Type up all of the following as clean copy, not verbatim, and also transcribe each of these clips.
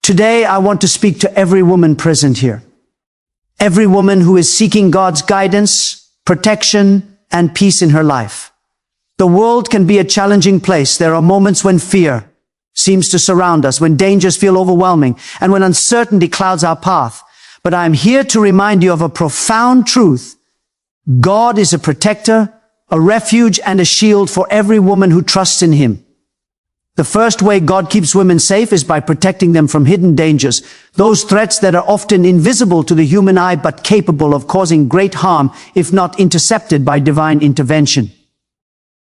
Today, I want to speak to every woman present here. Every woman who is seeking God's guidance, protection, and peace in her life. The world can be a challenging place. There are moments when fear seems to surround us, when dangers feel overwhelming, and when uncertainty clouds our path. But I am here to remind you of a profound truth. God is a protector, a refuge, and a shield for every woman who trusts in Him. The first way God keeps women safe is by protecting them from hidden dangers, those threats that are often invisible to the human eye but capable of causing great harm if not intercepted by divine intervention.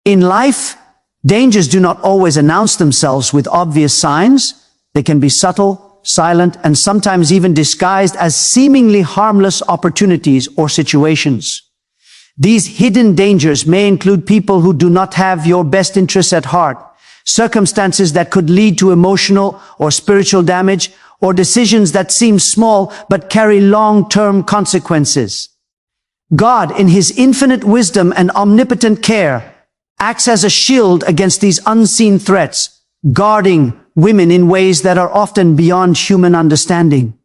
In life, dangers do not always announce themselves with obvious signs. They can be subtle, silent, and sometimes even disguised as seemingly harmless opportunities or situations. These hidden dangers may include people who do not have your best interests at heart, circumstances that could lead to emotional or spiritual damage, or decisions that seem small but carry long-term consequences. God, in His infinite wisdom and omnipotent care, acts as a shield against these unseen threats, guarding women in ways that are often beyond human understanding.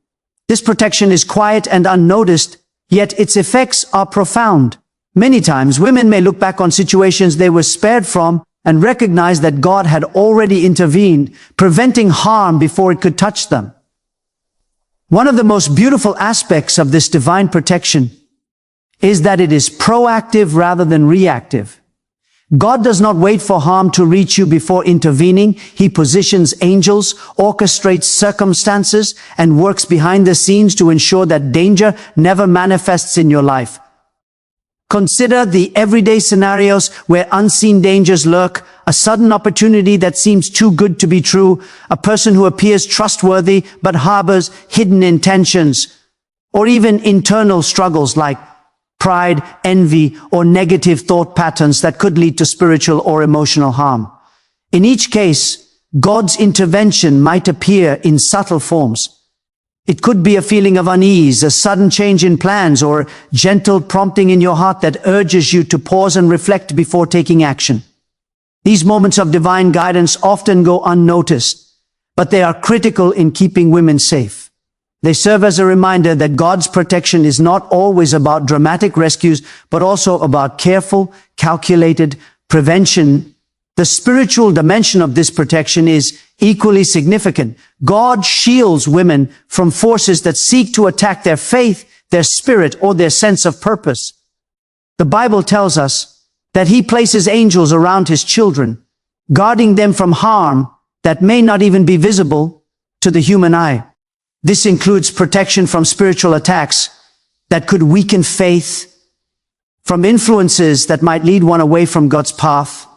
This protection is quiet and unnoticed, yet its effects are profound. Many times, women may look back on situations they were spared from and recognize that God had already intervened, preventing harm before it could touch them. One of the most beautiful aspects of this divine protection is that it is proactive rather than reactive. God does not wait for harm to reach you before intervening. He positions angels, orchestrates circumstances, and works behind the scenes to ensure that danger never manifests in your life. Consider the everyday scenarios where unseen dangers lurk, a sudden opportunity that seems too good to be true, a person who appears trustworthy but harbors hidden intentions, or even internal struggles like pride, envy, or negative thought patterns that could lead to spiritual or emotional harm. In each case, God's intervention might appear in subtle forms. It could be a feeling of unease, a sudden change in plans, or gentle prompting in your heart that urges you to pause and reflect before taking action. These moments of divine guidance often go unnoticed, but they are critical in keeping women safe. They serve as a reminder that God's protection is not always about dramatic rescues, but also about careful, calculated prevention. The spiritual dimension of this protection is equally significant. God shields women from forces that seek to attack their faith, their spirit, or their sense of purpose. The Bible tells us that He places angels around His children, guarding them from harm that may not even be visible to the human eye. This includes protection from spiritual attacks that could weaken faith, from influences that might lead one away from God's path,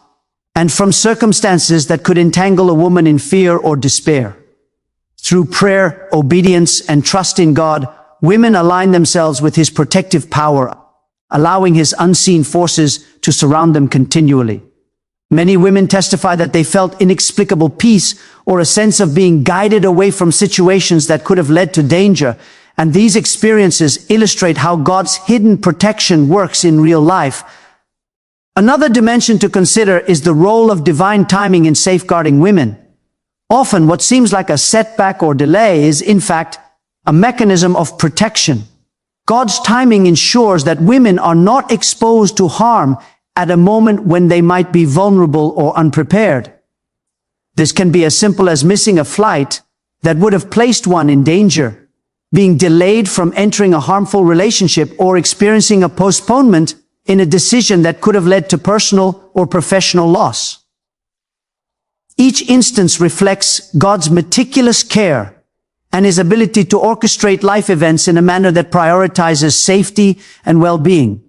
and from circumstances that could entangle a woman in fear or despair. Through prayer, obedience, and trust in God, women align themselves with His protective power, allowing His unseen forces to surround them continually. Many women testify that they felt inexplicable peace or a sense of being guided away from situations that could have led to danger, and these experiences illustrate how God's hidden protection works in real life. Another dimension to consider is the role of divine timing in safeguarding women. Often, what seems like a setback or delay is, in fact, a mechanism of protection. God's timing ensures that women are not exposed to harm at a moment when they might be vulnerable or unprepared. This can be as simple as missing a flight that would have placed one in danger, being delayed from entering a harmful relationship, or experiencing a postponement in a decision that could have led to personal or professional loss. Each instance reflects God's meticulous care and His ability to orchestrate life events in a manner that prioritizes safety and well-being.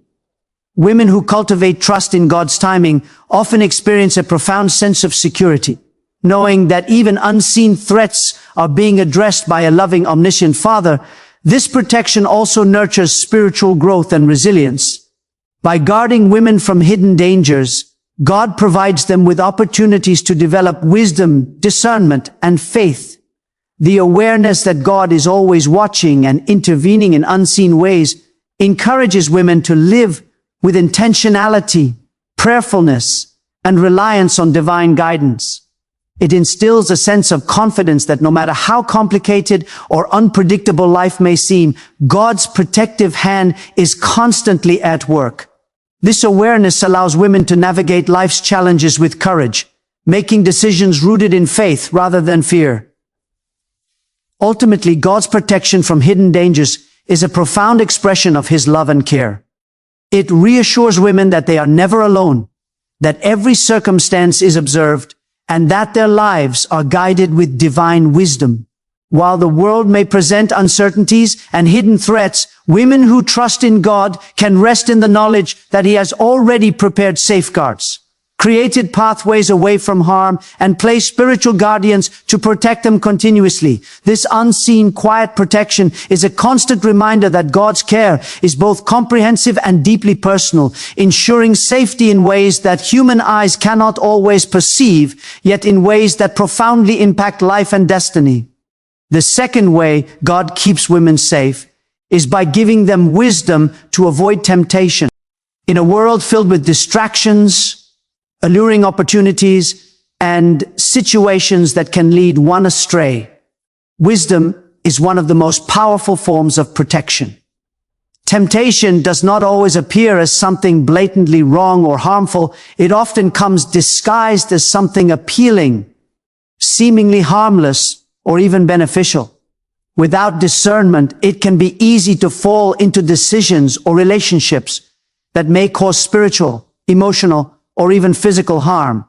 Women who cultivate trust in God's timing often experience a profound sense of security, knowing that even unseen threats are being addressed by a loving, omniscient Father. This protection also nurtures spiritual growth and resilience. By guarding women from hidden dangers, God provides them with opportunities to develop wisdom, discernment, and faith. The awareness that God is always watching and intervening in unseen ways encourages women to live with intentionality, prayerfulness, and reliance on divine guidance. It instills a sense of confidence that no matter how complicated or unpredictable life may seem, God's protective hand is constantly at work. This awareness allows women to navigate life's challenges with courage, making decisions rooted in faith rather than fear. Ultimately, God's protection from hidden dangers is a profound expression of His love and care. It reassures women that they are never alone, that every circumstance is observed, and that their lives are guided with divine wisdom. While the world may present uncertainties and hidden threats, women who trust in God can rest in the knowledge that He has already prepared safeguards, created pathways away from harm, and placed spiritual guardians to protect them continuously. This unseen, quiet protection is a constant reminder that God's care is both comprehensive and deeply personal, ensuring safety in ways that human eyes cannot always perceive, yet in ways that profoundly impact life and destiny. The second way God keeps women safe is by giving them wisdom to avoid temptation. In a world filled with distractions, alluring opportunities, and situations that can lead one astray, wisdom is one of the most powerful forms of protection. Temptation does not always appear as something blatantly wrong or harmful. It often comes disguised as something appealing, seemingly harmless, or even beneficial. Without discernment, it can be easy to fall into decisions or relationships that may cause spiritual, emotional, or even physical harm.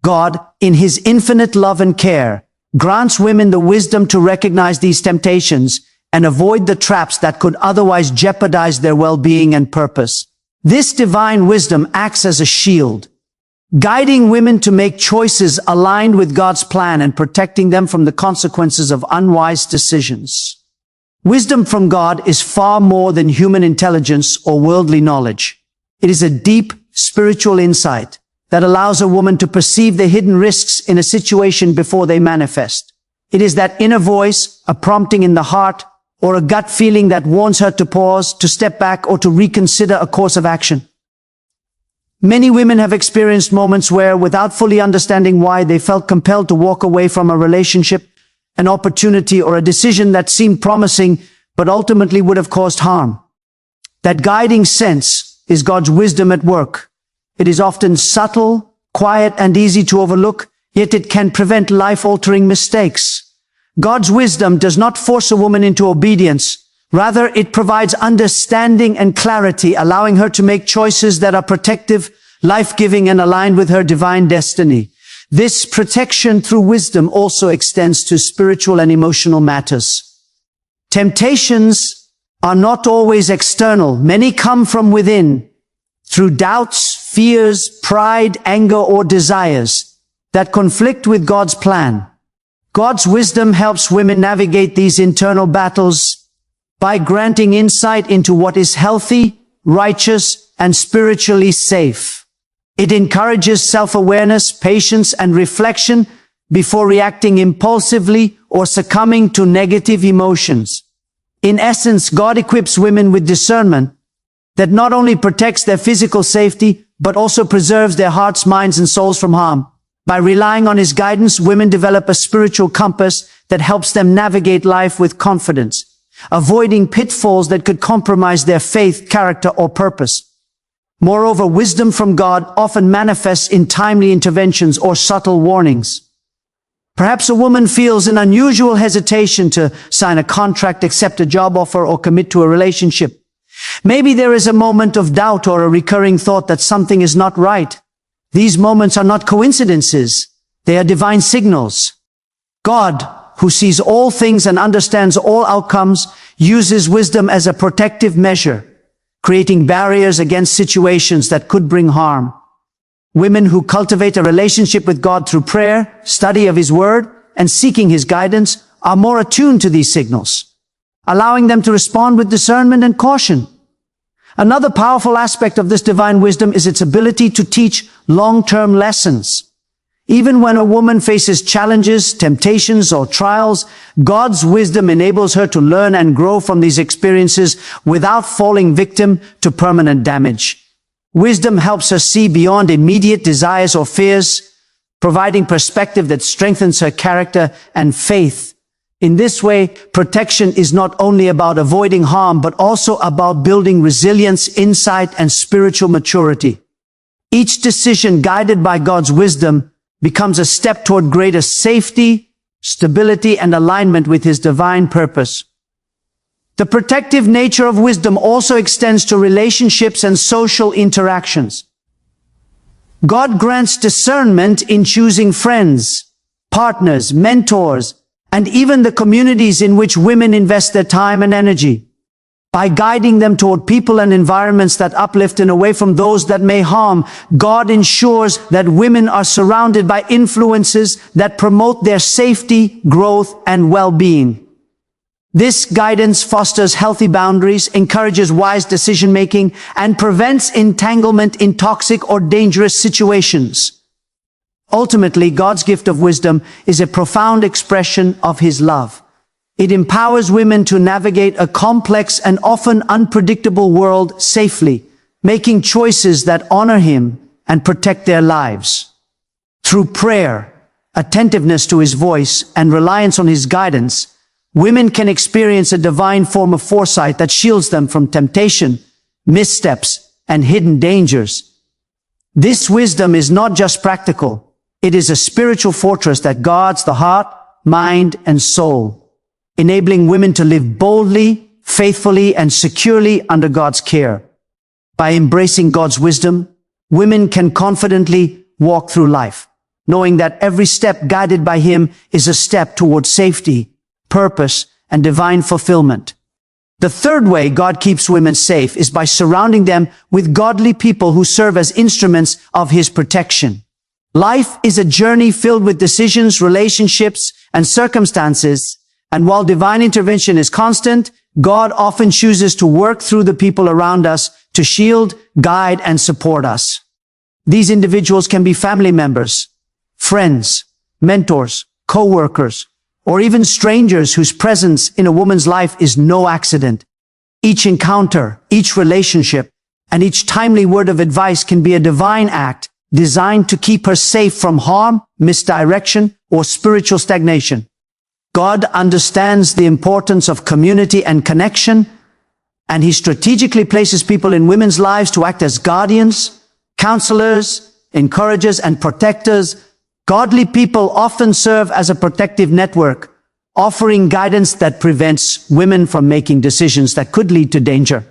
God, in His infinite love and care, grants women the wisdom to recognize these temptations and avoid the traps that could otherwise jeopardize their well-being and purpose. This divine wisdom acts as a shield, guiding women to make choices aligned with God's plan and protecting them from the consequences of unwise decisions. Wisdom from God is far more than human intelligence or worldly knowledge. It is a deep, spiritual insight that allows a woman to perceive the hidden risks in a situation before they manifest. It is that inner voice, a prompting in the heart, or a gut feeling that warns her to pause, to step back, or to reconsider a course of action. Many women have experienced moments where, without fully understanding why, they felt compelled to walk away from a relationship, an opportunity, or a decision that seemed promising but ultimately would have caused harm. That guiding sense is God's wisdom at work. It is often subtle, quiet, and easy to overlook, yet it can prevent life-altering mistakes. God's wisdom does not force a woman into obedience. Rather, it provides understanding and clarity, allowing her to make choices that are protective, life-giving, and aligned with her divine destiny. This protection through wisdom also extends to spiritual and emotional matters. Temptations are not always external. Many come from within, through doubts, fears, pride, anger, or desires that conflict with God's plan. God's wisdom helps women navigate these internal battles by granting insight into what is healthy, righteous, and spiritually safe. It encourages self-awareness, patience, and reflection before reacting impulsively or succumbing to negative emotions. In essence, God equips women with discernment that not only protects their physical safety, but also preserves their hearts, minds, and souls from harm. By relying on His guidance, women develop a spiritual compass that helps them navigate life with confidence, avoiding pitfalls that could compromise their faith, character, or purpose. Moreover, wisdom from God often manifests in timely interventions or subtle warnings. Perhaps a woman feels an unusual hesitation to sign a contract, accept a job offer, or commit to a relationship. Maybe there is a moment of doubt or a recurring thought that something is not right. These moments are not coincidences. They are divine signals. God, who sees all things and understands all outcomes, uses wisdom as a protective measure, creating barriers against situations that could bring harm. Women who cultivate a relationship with God through prayer, study of His Word, and seeking His guidance are more attuned to these signals, allowing them to respond with discernment and caution. Another powerful aspect of this divine wisdom is its ability to teach long-term lessons. Even when a woman faces challenges, temptations, or trials, God's wisdom enables her to learn and grow from these experiences without falling victim to permanent damage. Wisdom helps her see beyond immediate desires or fears, providing perspective that strengthens her character and faith. In this way, protection is not only about avoiding harm, but also about building resilience, insight, and spiritual maturity. Each decision guided by God's wisdom becomes a step toward greater safety, stability, and alignment with His divine purpose. The protective nature of wisdom also extends to relationships and social interactions. God grants discernment in choosing friends, partners, mentors, and even the communities in which women invest their time and energy. By guiding them toward people and environments that uplift and away from those that may harm, God ensures that women are surrounded by influences that promote their safety, growth, and well-being. This guidance fosters healthy boundaries, encourages wise decision-making, and prevents entanglement in toxic or dangerous situations. Ultimately, God's gift of wisdom is a profound expression of His love. It empowers women to navigate a complex and often unpredictable world safely, making choices that honor Him and protect their lives. Through prayer, attentiveness to His voice, and reliance on His guidance, women can experience a divine form of foresight that shields them from temptation, missteps, and hidden dangers. This wisdom is not just practical. It is a spiritual fortress that guards the heart, mind, and soul, enabling women to live boldly, faithfully, and securely under God's care. By embracing God's wisdom, women can confidently walk through life, knowing that every step guided by Him is a step toward safety, purpose, and divine fulfillment. The third way God keeps women safe is by surrounding them with godly people who serve as instruments of His protection. Life is a journey filled with decisions, relationships, and circumstances, and while divine intervention is constant, God often chooses to work through the people around us to shield, guide, and support us. These individuals can be family members, friends, mentors, co-workers, or even strangers whose presence in a woman's life is no accident. Each encounter, each relationship, and each timely word of advice can be a divine act designed to keep her safe from harm, misdirection, or spiritual stagnation. God understands the importance of community and connection, and He strategically places people in women's lives to act as guardians, counselors, encouragers, and protectors. Godly people often serve as a protective network, offering guidance that prevents women from making decisions that could lead to danger.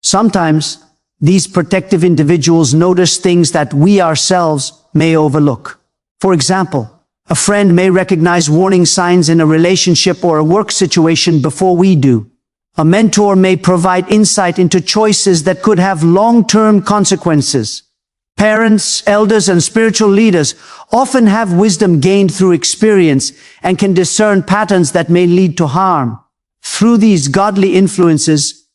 Sometimes, these protective individuals notice things that we ourselves may overlook. For example, a friend may recognize warning signs in a relationship or a work situation before we do. A mentor may provide insight into choices that could have long-term consequences. Parents, elders, and spiritual leaders often have wisdom gained through experience and can discern patterns that may lead to harm. Through these godly influences,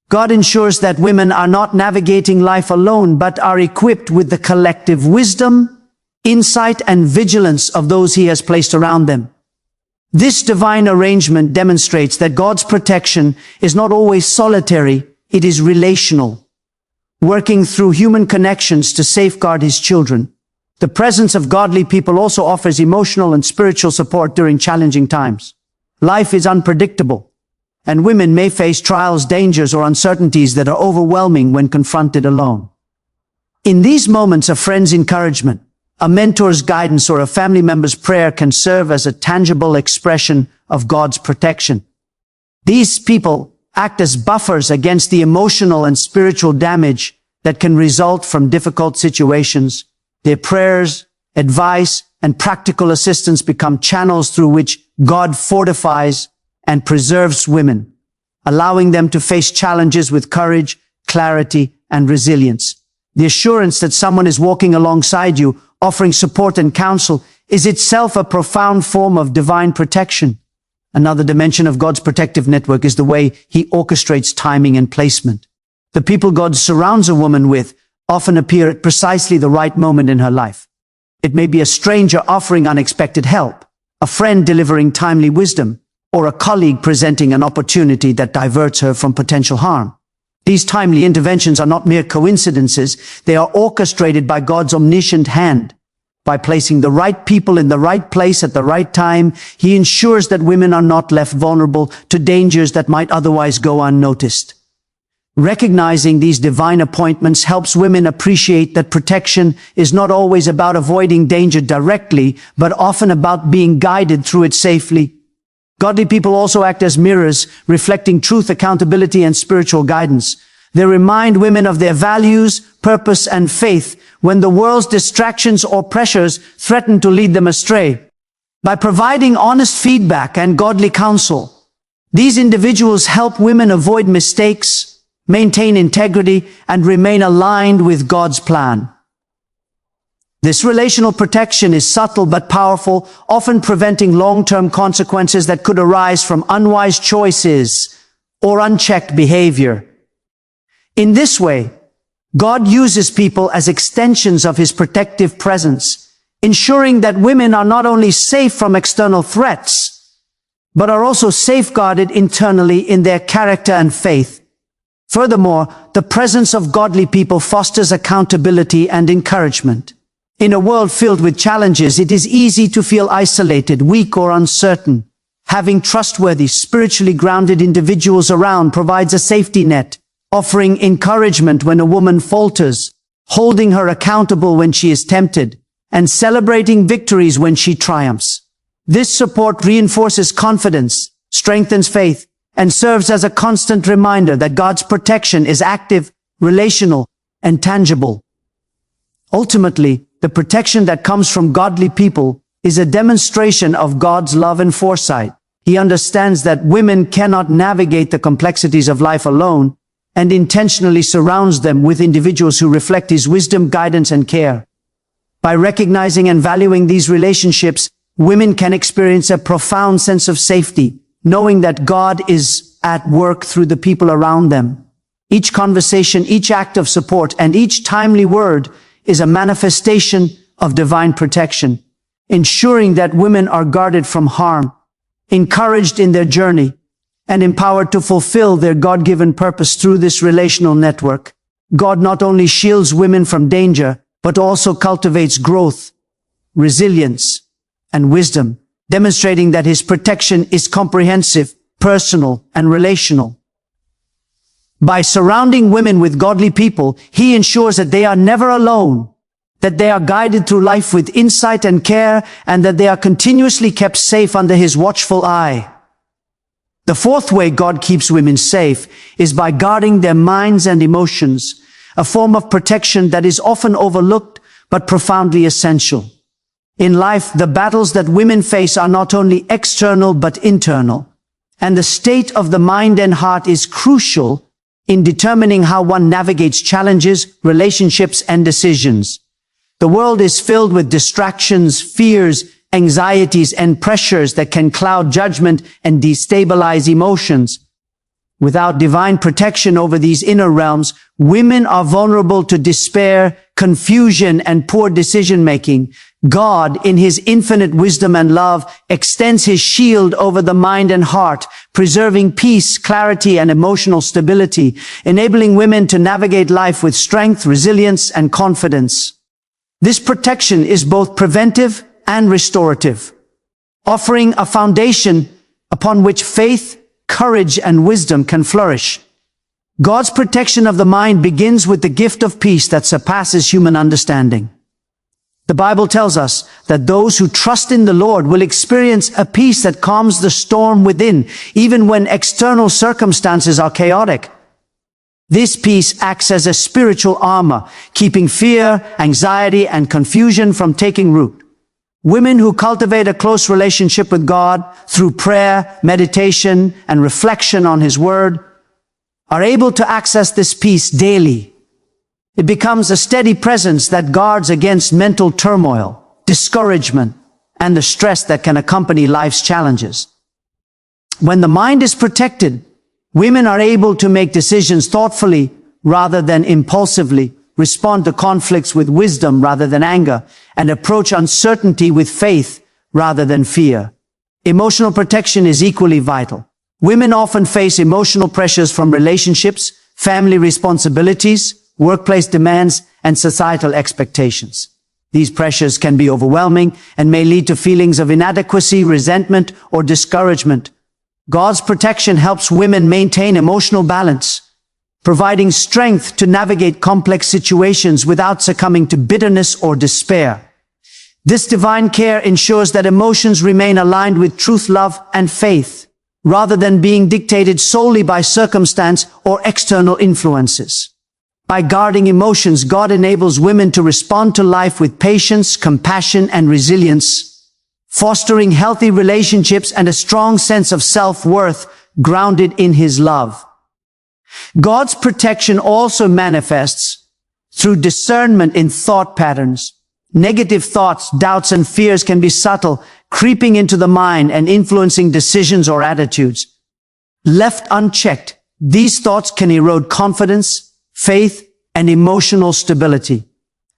God ensures that women are not navigating life alone, but are equipped with the collective wisdom, insight, and vigilance of those He has placed around them. This divine arrangement demonstrates that God's protection is not always solitary, it is relational, working through human connections to safeguard His children. The presence of godly people also offers emotional and spiritual support during challenging times. Life is unpredictable, and women may face trials, dangers, or uncertainties that are overwhelming when confronted alone. In these moments, a friend's encouragement, a mentor's guidance, or a family member's prayer can serve as a tangible expression of God's protection. These people act as buffers against the emotional and spiritual damage that can result from difficult situations. Their prayers, advice, and practical assistance become channels through which God fortifies and preserves women, allowing them to face challenges with courage, clarity, and resilience. The assurance that someone is walking alongside you, offering support and counsel, is itself a profound form of divine protection. Another dimension of God's protective network is the way He orchestrates timing and placement. The people God surrounds a woman with often appear at precisely the right moment in her life. It may be a stranger offering unexpected help, a friend delivering timely wisdom, or a colleague presenting an opportunity that diverts her from potential harm. These timely interventions are not mere coincidences, they are orchestrated by God's omniscient hand. By placing the right people in the right place at the right time, he ensures that women are not left vulnerable to dangers that might otherwise go unnoticed. Recognizing these divine appointments helps women appreciate that protection is not always about avoiding danger directly, but often about being guided through it safely. Godly people also act as mirrors, reflecting truth, accountability, and spiritual guidance. They remind women of their values, purpose, and faith when the world's distractions or pressures threaten to lead them astray. By providing honest feedback and godly counsel, these individuals help women avoid mistakes, maintain integrity, and remain aligned with God's plan. This relational protection is subtle but powerful, often preventing long-term consequences that could arise from unwise choices or unchecked behavior. In this way, God uses people as extensions of his protective presence, ensuring that women are not only safe from external threats, but are also safeguarded internally in their character and faith. Furthermore, the presence of godly people fosters accountability and encouragement. In a world filled with challenges, it is easy to feel isolated, weak, or uncertain. Having trustworthy, spiritually grounded individuals around provides a safety net, offering encouragement when a woman falters, holding her accountable when she is tempted, and celebrating victories when she triumphs. This support reinforces confidence, strengthens faith, and serves as a constant reminder that God's protection is active, relational, and tangible. Ultimately, the protection that comes from godly people is a demonstration of God's love and foresight. He understands that women cannot navigate the complexities of life alone, and intentionally surrounds them with individuals who reflect his wisdom, guidance, and care. By recognizing and valuing these relationships, women can experience a profound sense of safety, knowing that God is at work through the people around them. Each conversation, each act of support, and each timely word is a manifestation of divine protection, ensuring that women are guarded from harm, encouraged in their journey, and empowered to fulfill their God-given purpose through this relational network. God not only shields women from danger, but also cultivates growth, resilience, and wisdom, demonstrating that his protection is comprehensive, personal, and relational. By surrounding women with godly people, he ensures that they are never alone, that they are guided through life with insight and care, and that they are continuously kept safe under his watchful eye. The fourth way God keeps women safe is by guarding their minds and emotions, a form of protection that is often overlooked but profoundly essential. In life, the battles that women face are not only external but internal, and the state of the mind and heart is crucial in determining how one navigates challenges, relationships, and decisions. The world is filled with distractions, fears, anxieties, and pressures that can cloud judgment and destabilize emotions. Without divine protection over these inner realms, women are vulnerable to despair, confusion, and poor decision-making. God, in his infinite wisdom and love, extends his shield over the mind and heart, preserving peace, clarity, and emotional stability, enabling women to navigate life with strength, resilience, and confidence. This protection is both preventive and restorative, offering a foundation upon which faith, courage, and wisdom can flourish. God's protection of the mind begins with the gift of peace that surpasses human understanding. The Bible tells us that those who trust in the Lord will experience a peace that calms the storm within, even when external circumstances are chaotic. This peace acts as a spiritual armor, keeping fear, anxiety, and confusion from taking root. Women who cultivate a close relationship with God through prayer, meditation, and reflection on his word are able to access this peace daily. It becomes a steady presence that guards against mental turmoil, discouragement, and the stress that can accompany life's challenges. When the mind is protected, women are able to make decisions thoughtfully rather than impulsively, respond to conflicts with wisdom rather than anger, and approach uncertainty with faith rather than fear. Emotional protection is equally vital. Women often face emotional pressures from relationships, family responsibilities, workplace demands, and societal expectations. These pressures can be overwhelming and may lead to feelings of inadequacy, resentment, or discouragement. God's protection helps women maintain emotional balance, providing strength to navigate complex situations without succumbing to bitterness or despair. This divine care ensures that emotions remain aligned with truth, love, and faith, rather than being dictated solely by circumstance or external influences. By guarding emotions, God enables women to respond to life with patience, compassion, and resilience, fostering healthy relationships and a strong sense of self-worth grounded in His love. God's protection also manifests through discernment in thought patterns. Negative thoughts, doubts, and fears can be subtle, creeping into the mind and influencing decisions or attitudes. Left unchecked, these thoughts can erode confidence, faith, and emotional stability.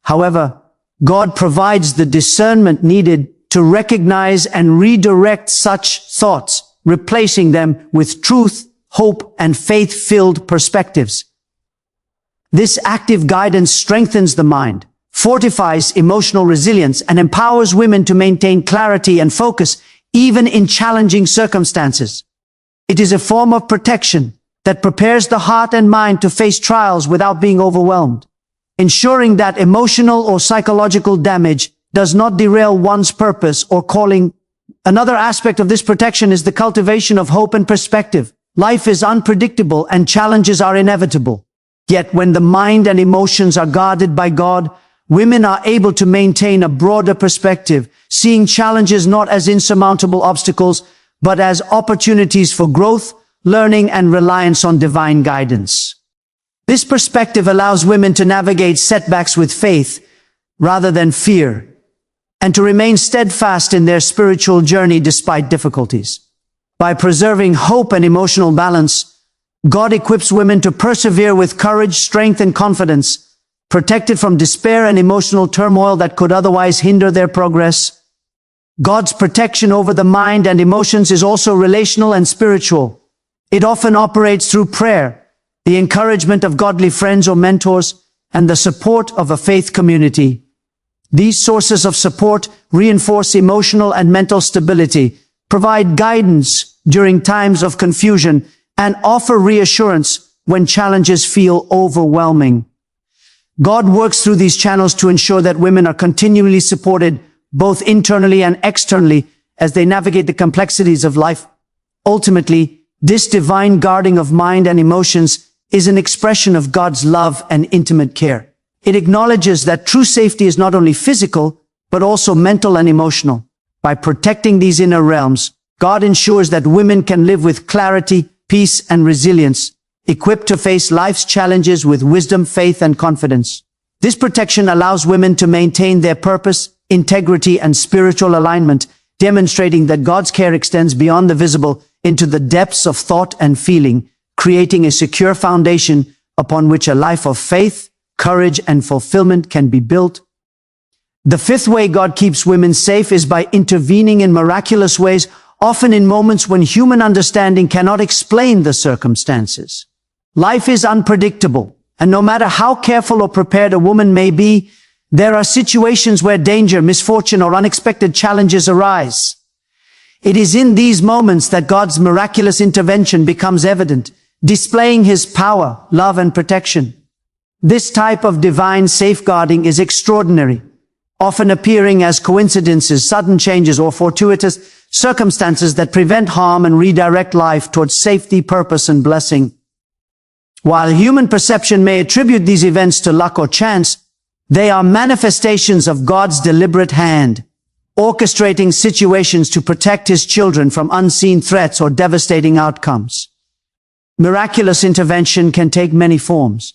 However, God provides the discernment needed to recognize and redirect such thoughts, replacing them with truth, hope, and faith-filled perspectives. This active guidance strengthens the mind, fortifies emotional resilience, and empowers women to maintain clarity and focus even in challenging circumstances. It is a form of protection that prepares the heart and mind to face trials without being overwhelmed, ensuring that emotional or psychological damage does not derail one's purpose or calling. Another aspect of this protection is the cultivation of hope and perspective. Life is unpredictable and challenges are inevitable. Yet when the mind and emotions are guarded by God, women are able to maintain a broader perspective, seeing challenges not as insurmountable obstacles, but as opportunities for growth, learning, and reliance on divine guidance. This perspective allows women to navigate setbacks with faith rather than fear, and to remain steadfast in their spiritual journey despite difficulties. By preserving hope and emotional balance, God equips women to persevere with courage, strength, and confidence, protected from despair and emotional turmoil that could otherwise hinder their progress. God's protection over the mind and emotions is also relational and spiritual. It often operates through prayer, the encouragement of godly friends or mentors, and the support of a faith community. These sources of support reinforce emotional and mental stability, provide guidance during times of confusion, and offer reassurance when challenges feel overwhelming. God works through these channels to ensure that women are continually supported, both internally and externally, as they navigate the complexities of life. Ultimately, this divine guarding of mind and emotions is an expression of God's love and intimate care. It acknowledges that true safety is not only physical, but also mental and emotional. By protecting these inner realms, God ensures that women can live with clarity, peace, and resilience, equipped to face life's challenges with wisdom, faith, and confidence. This protection allows women to maintain their purpose, integrity, and spiritual alignment, demonstrating that God's care extends beyond the visible into the depths of thought and feeling, creating a secure foundation upon which a life of faith, courage, and fulfillment can be built. The fifth way God keeps women safe is by intervening in miraculous ways, often in moments when human understanding cannot explain the circumstances. Life is unpredictable, and no matter how careful or prepared a woman may be, there are situations where danger, misfortune, or unexpected challenges arise. It is in these moments that God's miraculous intervention becomes evident, displaying His power, love, and protection. This type of divine safeguarding is extraordinary, often appearing as coincidences, sudden changes, or fortuitous circumstances that prevent harm and redirect life towards safety, purpose, and blessing. While human perception may attribute these events to luck or chance, they are manifestations of God's deliberate hand, orchestrating situations to protect His children from unseen threats or devastating outcomes. Miraculous intervention can take many forms.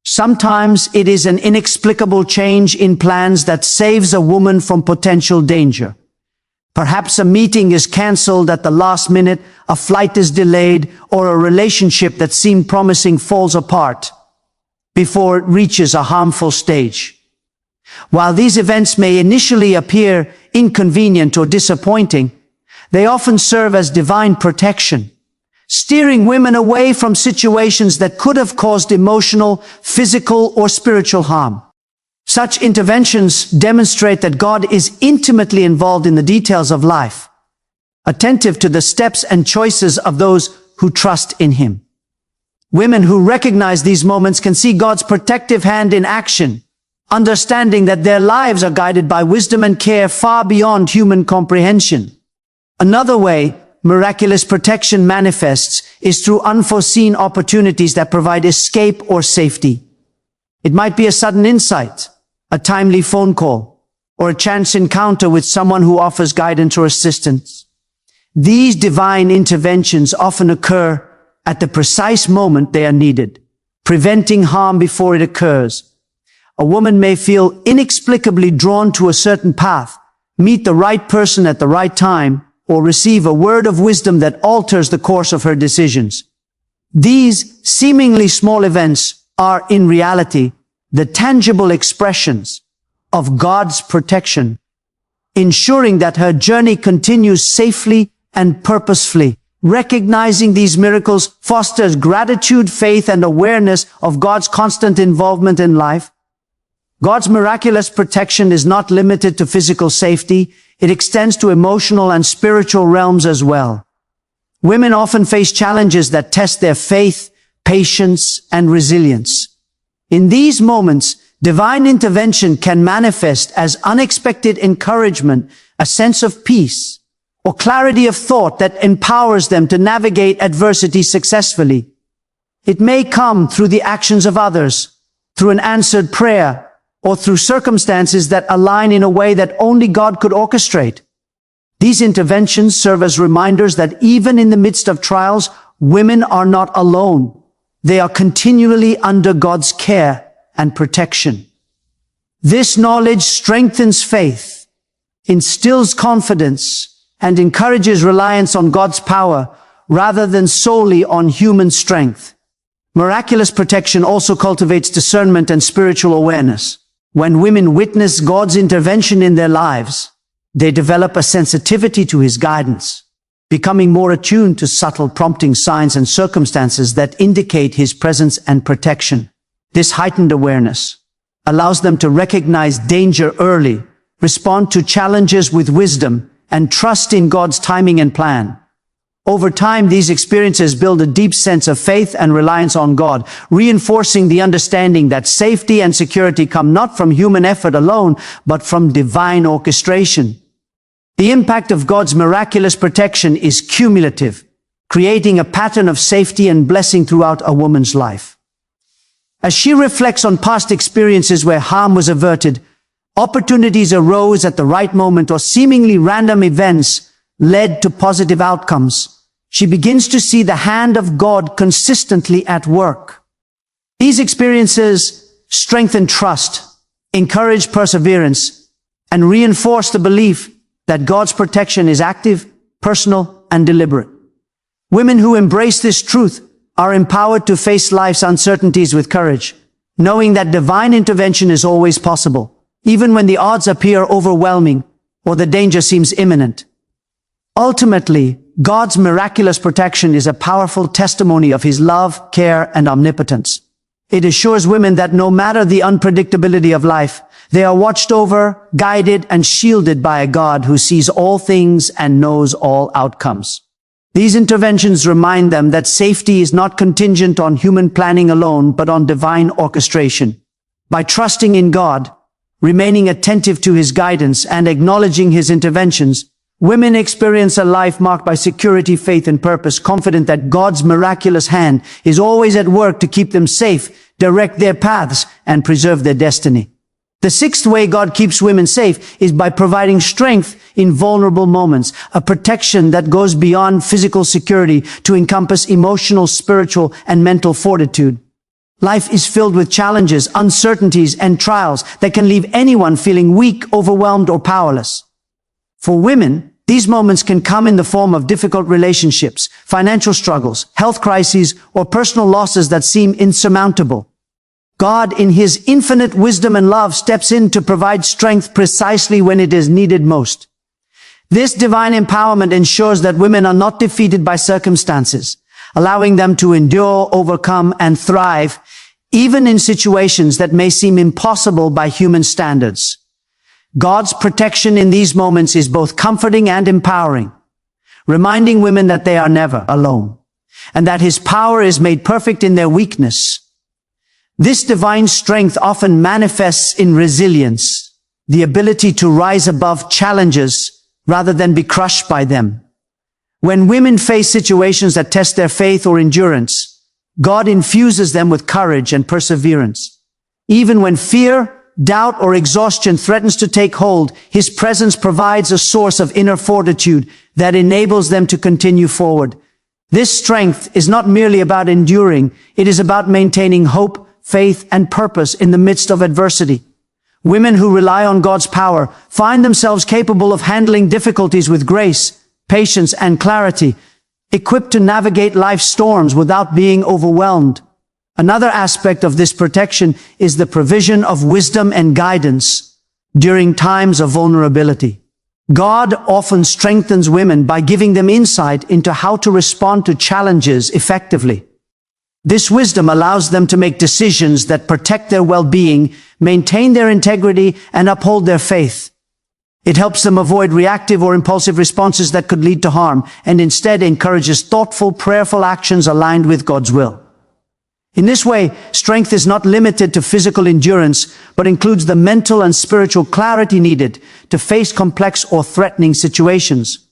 Sometimes it is an inexplicable change in plans that saves a woman from potential danger. Perhaps a meeting is cancelled at the last minute, a flight is delayed, or a relationship that seemed promising falls apart before it reaches a harmful stage. While these events may initially appear inconvenient or disappointing, they often serve as divine protection, steering women away from situations that could have caused emotional, physical, or spiritual harm. Such interventions demonstrate that God is intimately involved in the details of life, attentive to the steps and choices of those who trust in Him. Women who recognize these moments can see God's protective hand in action, understanding that their lives are guided by wisdom and care far beyond human comprehension. Another way miraculous protection manifests is through unforeseen opportunities that provide escape or safety. It might be a sudden insight, a timely phone call, or a chance encounter with someone who offers guidance or assistance. These divine interventions often occur at the precise moment they are needed, preventing harm before it occurs. A woman may feel inexplicably drawn to a certain path, meet the right person at the right time, or receive a word of wisdom that alters the course of her decisions. These seemingly small events are, in reality, the tangible expressions of God's protection, ensuring that her journey continues safely and purposefully. Recognizing these miracles fosters gratitude, faith, and awareness of God's constant involvement in life. God's miraculous protection is not limited to physical safety. It extends to emotional and spiritual realms as well. Women often face challenges that test their faith, patience, and resilience. In these moments, divine intervention can manifest as unexpected encouragement, a sense of peace, or clarity of thought that empowers them to navigate adversity successfully. It may come through the actions of others, through an answered prayer, or through circumstances that align in a way that only God could orchestrate. These interventions serve as reminders that even in the midst of trials, women are not alone. They are continually under God's care and protection. This knowledge strengthens faith, instills confidence, and encourages reliance on God's power rather than solely on human strength. Miraculous protection also cultivates discernment and spiritual awareness. When women witness God's intervention in their lives, they develop a sensitivity to His guidance, becoming more attuned to subtle prompting signs and circumstances that indicate His presence and protection. This heightened awareness allows them to recognize danger early, respond to challenges with wisdom, and trust in God's timing and plan. Over time, these experiences build a deep sense of faith and reliance on God, reinforcing the understanding that safety and security come not from human effort alone, but from divine orchestration. The impact of God's miraculous protection is cumulative, creating a pattern of safety and blessing throughout a woman's life. As she reflects on past experiences where harm was averted, opportunities arose at the right moment, or seemingly random events led to positive outcomes, she begins to see the hand of God consistently at work. These experiences strengthen trust, encourage perseverance, and reinforce the belief that God's protection is active, personal, and deliberate. Women who embrace this truth are empowered to face life's uncertainties with courage, knowing that divine intervention is always possible, even when the odds appear overwhelming or the danger seems imminent. Ultimately, God's miraculous protection is a powerful testimony of His love, care, and omnipotence. It assures women that no matter the unpredictability of life, they are watched over, guided, and shielded by a God who sees all things and knows all outcomes. These interventions remind them that safety is not contingent on human planning alone, but on divine orchestration. By trusting in God, remaining attentive to His guidance, and acknowledging His interventions, women experience a life marked by security, faith, and purpose, confident that God's miraculous hand is always at work to keep them safe, direct their paths, and preserve their destiny. The sixth way God keeps women safe is by providing strength in vulnerable moments, a protection that goes beyond physical security to encompass emotional, spiritual, and mental fortitude. Life is filled with challenges, uncertainties, and trials that can leave anyone feeling weak, overwhelmed, or powerless. For women, these moments can come in the form of difficult relationships, financial struggles, health crises, or personal losses that seem insurmountable. God, in His infinite wisdom and love, steps in to provide strength precisely when it is needed most. This divine empowerment ensures that women are not defeated by circumstances, allowing them to endure, overcome, and thrive even in situations that may seem impossible by human standards. God's protection in these moments is both comforting and empowering, reminding women that they are never alone, and that His power is made perfect in their weakness. This divine strength often manifests in resilience, the ability to rise above challenges rather than be crushed by them. When women face situations that test their faith or endurance, God infuses them with courage and perseverance. Even when fear, doubt, or exhaustion threatens to take hold, His presence provides a source of inner fortitude that enables them to continue forward. This strength is not merely about enduring, it is about maintaining hope, faith, and purpose in the midst of adversity. Women who rely on God's power find themselves capable of handling difficulties with grace, patience, and clarity, equipped to navigate life's storms without being overwhelmed. Another aspect of this protection is the provision of wisdom and guidance during times of vulnerability. God often strengthens women by giving them insight into how to respond to challenges effectively. This wisdom allows them to make decisions that protect their well-being, maintain their integrity, and uphold their faith. It helps them avoid reactive or impulsive responses that could lead to harm, and instead encourages thoughtful, prayerful actions aligned with God's will. In this way, strength is not limited to physical endurance, but includes the mental and spiritual clarity needed to face complex or threatening situations.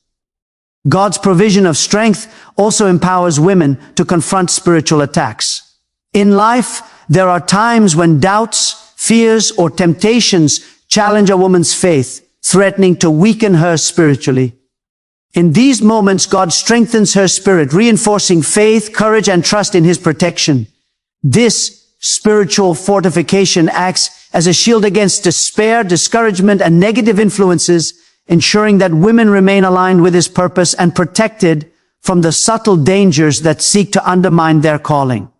God's provision of strength also empowers women to confront spiritual attacks. In life, there are times when doubts, fears, or temptations challenge a woman's faith, threatening to weaken her spiritually. In these moments, God strengthens her spirit, reinforcing faith, courage, and trust in His protection. This spiritual fortification acts as a shield against despair, discouragement, and negative influences, ensuring that women remain aligned with His purpose and protected from the subtle dangers that seek to undermine their calling.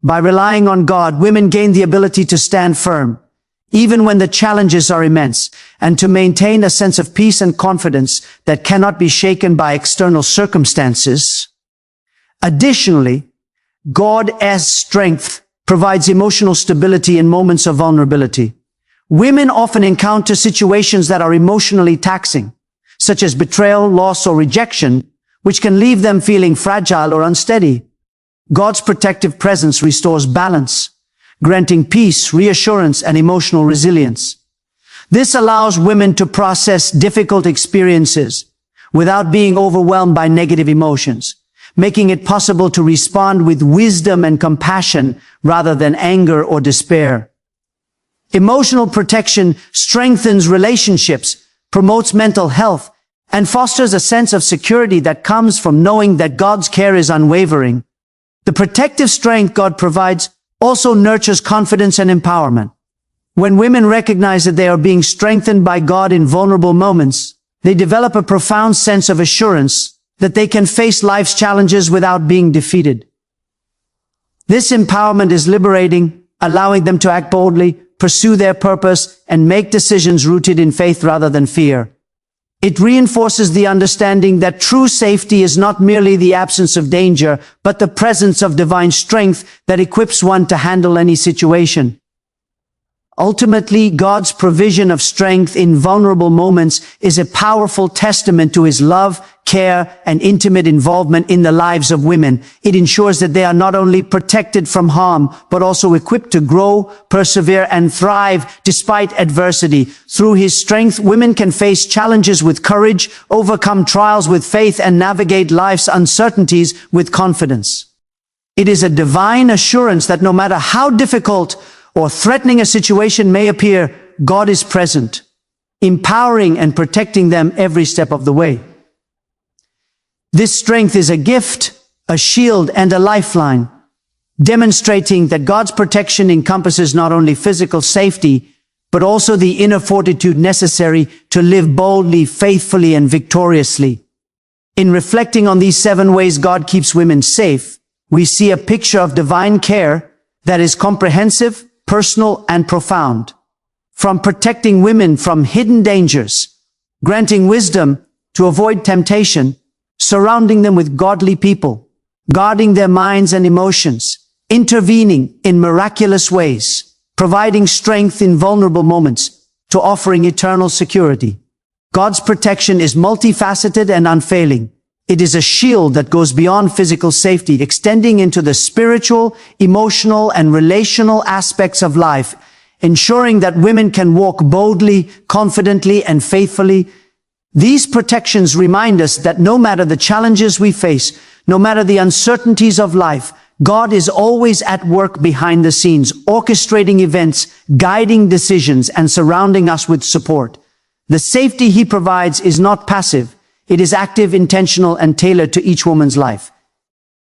By relying on God, women gain the ability to stand firm, even when the challenges are immense, and to maintain a sense of peace and confidence that cannot be shaken by external circumstances. Additionally, God's strength provides emotional stability in moments of vulnerability. Women often encounter situations that are emotionally taxing, such as betrayal, loss, or rejection, which can leave them feeling fragile or unsteady. God's protective presence restores balance, granting peace, reassurance, and emotional resilience. This allows women to process difficult experiences without being overwhelmed by negative emotions, making it possible to respond with wisdom and compassion rather than anger or despair. Emotional protection strengthens relationships, promotes mental health, and fosters a sense of security that comes from knowing that God's care is unwavering. The protective strength God provides also nurtures confidence and empowerment. When women recognize that they are being strengthened by God in vulnerable moments, they develop a profound sense of assurance that they can face life's challenges without being defeated. This empowerment is liberating, allowing them to act boldly, pursue their purpose, and make decisions rooted in faith rather than fear. It reinforces the understanding that true safety is not merely the absence of danger, but the presence of divine strength that equips one to handle any situation. Ultimately, God's provision of strength in vulnerable moments is a powerful testament to His love, care, and intimate involvement in the lives of women. It ensures that they are not only protected from harm, but also equipped to grow, persevere, and thrive despite adversity. Through His strength, women can face challenges with courage, overcome trials with faith, and navigate life's uncertainties with confidence. It is a divine assurance that no matter how difficult or threatening a situation may appear, God is present, empowering and protecting them every step of the way. This strength is a gift, a shield, and a lifeline, demonstrating that God's protection encompasses not only physical safety, but also the inner fortitude necessary to live boldly, faithfully, and victoriously. In reflecting on these 7 ways God keeps women safe, we see a picture of divine care that is comprehensive, personal, and profound. From protecting women from hidden dangers, granting wisdom to avoid temptation, surrounding them with godly people, guarding their minds and emotions, intervening in miraculous ways, providing strength in vulnerable moments, to offering eternal security. God's protection is multifaceted and unfailing. It is a shield that goes beyond physical safety, extending into the spiritual, emotional, and relational aspects of life, ensuring that women can walk boldly, confidently, and faithfully. These protections remind us that no matter the challenges we face, no matter the uncertainties of life, God is always at work behind the scenes, orchestrating events, guiding decisions, and surrounding us with support. The safety He provides is not passive. It is active, intentional, and tailored to each woman's life.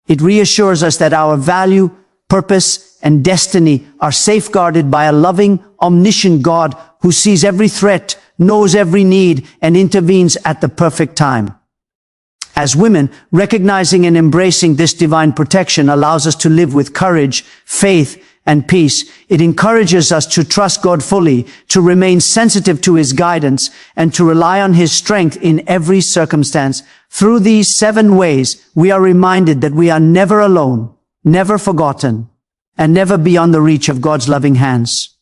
It reassures us that our value, purpose, and destiny are safeguarded by a loving, omniscient God who sees every threat, knows every need, and intervenes at the perfect time. As women, recognizing and embracing this divine protection allows us to live with courage, faith, and peace. It encourages us to trust God fully, to remain sensitive to His guidance, and to rely on His strength in every circumstance. Through these 7 ways, we are reminded that we are never alone, never forgotten, and never beyond the reach of God's loving hands.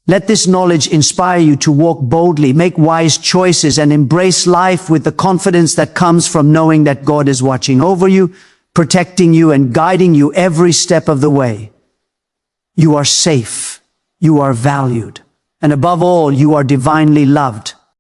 Let this knowledge inspire you to walk boldly, make wise choices, and embrace life with the confidence that comes from knowing that God is watching over you, protecting you, and guiding you every step of the way. You are safe, you are valued, and above all, you are divinely loved.